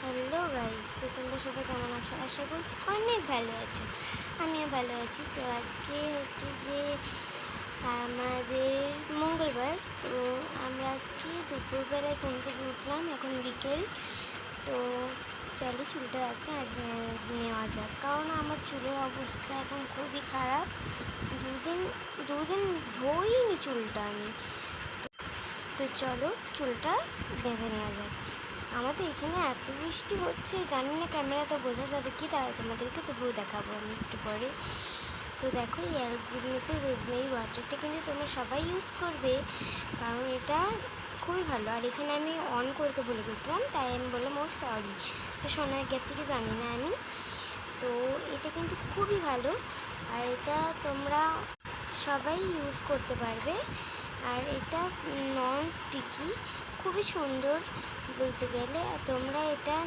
Hello guys, তো তোমরা সবাই কেমন আছো? আশা করছি অনেক ভালো আছো। আমিও ভালো আছি। তো আজকে হচ্ছে যে আমাদের মঙ্গলবার। তো আমরা আজকে দুপুরবেলায় ঘুম থেকে উঠলাম, এখন বিকেল। তো চলো চুলটা একটা আজ নেওয়া যাক, কারণ আমার চুলের অবস্থা এখন খুবই খারাপ। দুদিন দুদিন ধোইনি চুলটা আমি। তো চলো চুলটা বেঁধে নেওয়া যাক। আমাদের এখানে এত বৃষ্টি হচ্ছে, জানি না ক্যামেরাতে বোঝা যাবে কি, তারা তোমাদেরকে তবুও দেখাবো আমি একটু পরে। তো দেখো, এই অ্যালগুডনেসের রোজমেরি ওয়াটারটা কিন্তু তোমরা সবাই ইউজ করবে, কারণ এটা খুবই ভালো। আর এখানে আমি অন করতে ভুলে গেছিলাম, তাই আমি বললাম ও সরি। তো শোনা গেছে কি জানি না আমি। তো এটা কিন্তু খুবই ভালো, আর এটা তোমরা সবাই ইউজ করতে পারবে। আর এটা নন স্টিকি, খুবই সুন্দর বলতে গেলে। তোমরা এটা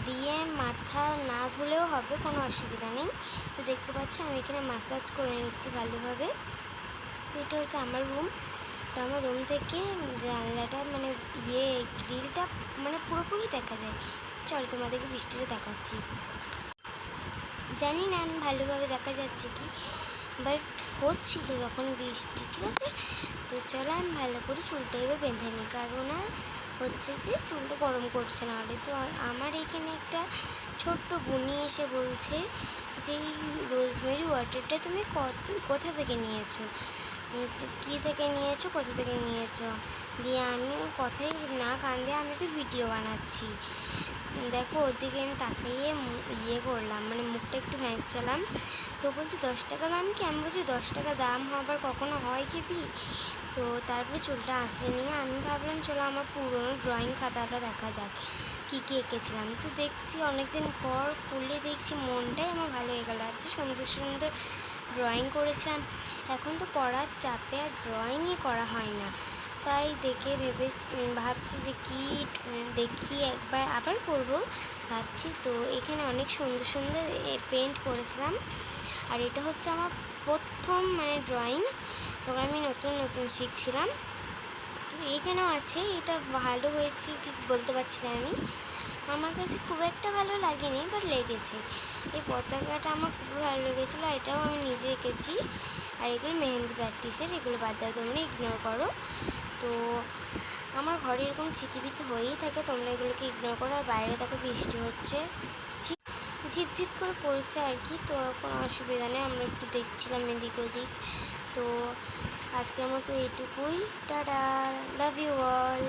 দিয়ে মাথা না ধুলেও হবে, কোনো অসুবিধা নেই। তো দেখতে পাচ্ছ আমি এখানে ম্যাসাজ করে নিচ্ছি ভালোভাবে। তো এটা হচ্ছে আমার রুম। তো আমার রুম থেকে জানলাটা মানে গ্রিলটা মানে পুরোপুরি দেখা যায়। চলো তোমাদেরকে বৃষ্টিটা দেখাচ্ছি। জানি না আমি ভালোভাবে দেখা যাচ্ছে কি, বাট হচ্ছিল যখন বৃষ্টি, ঠিক আছে। তো চলো আমি ভালো করে চুলটা এবার বেঁধে নিই, কারণ হচ্ছে যে চুলটা গরম করছে না হলে। তো আমার এখানে একটা ছোট্ট বুনি এসে বলছে যে এই রোজমেরি ওয়াটারটা তুমি কোথা থেকে নিয়েছো, কী থেকে নিয়েছো, কোথা থেকে নিয়েছো। দিয়ে আমি ওর কথাই না কান দিয়ে আমি তো ভিডিও বানাচ্ছি। দেখো ওর দিকে আমি তাকিয়ে করলাম, মানে মুখটা একটু ভ্যাঁচালাম। তো বলছি 10 টাকা দাম কি? আমি বলছি 10 টাকা দাম হবার কখনো হয় কি? তো তারপরে চুলটা আঁচড়ে নিয়ে আমি ভাবলাম চলো আমার পুরোনো ড্রয়িং খাতাটা দেখা যাক, কী কী এঁকেছিলাম। তো দেখছি অনেকদিন পর খুলে দেখছি মনটাই আমার ভালো হয়ে গেল, এত সুন্দর সুন্দর ড্রয়িং করেছিলাম। এখন তো পড়ার চাপে আর ড্রয়িংই করা হয় না, তাই দেখে ভাবছি যে কি দেখি একবার আবার করব ভাবছি। তো এখানে অনেক সুন্দর সুন্দর পেন্ট করেছিলাম, আর এটা হচ্ছে আমার প্রথম মানে ড্রয়িং, তখন আমি নতুন নতুন শিখছিলাম। তো এখানেও আছে, এটা ভালো হয়েছে কিছু বলতে পারছি না আমি। আমার কাছে খুব একটা ভালো লাগেনি, বাট লেগেছে। এই পতাকাটা আমার খুবই ভালো লেগেছিলো, এটাও আমি নিজে এঁকেছি। আর এগুলো মেহেন্দি প্র্যাকটিসের, এগুলো বাদ দাও, তোমরা ইগনোর করো। তো আমার ঘরে এরকম চিতিবিতি হয়েই থাকে, তোমরা এগুলোকে ইগনোর করো। আর বাইরে দেখো বৃষ্টি হচ্ছে, ঝিপঝিপ করে পড়েছে আর কি। তো কোনো অসুবিধা নেই, আমরা একটু দেখছিলাম এদিক ওদিক। তো আজকের মতো এইটুকুই, টাটা, লাভ ইউ অল।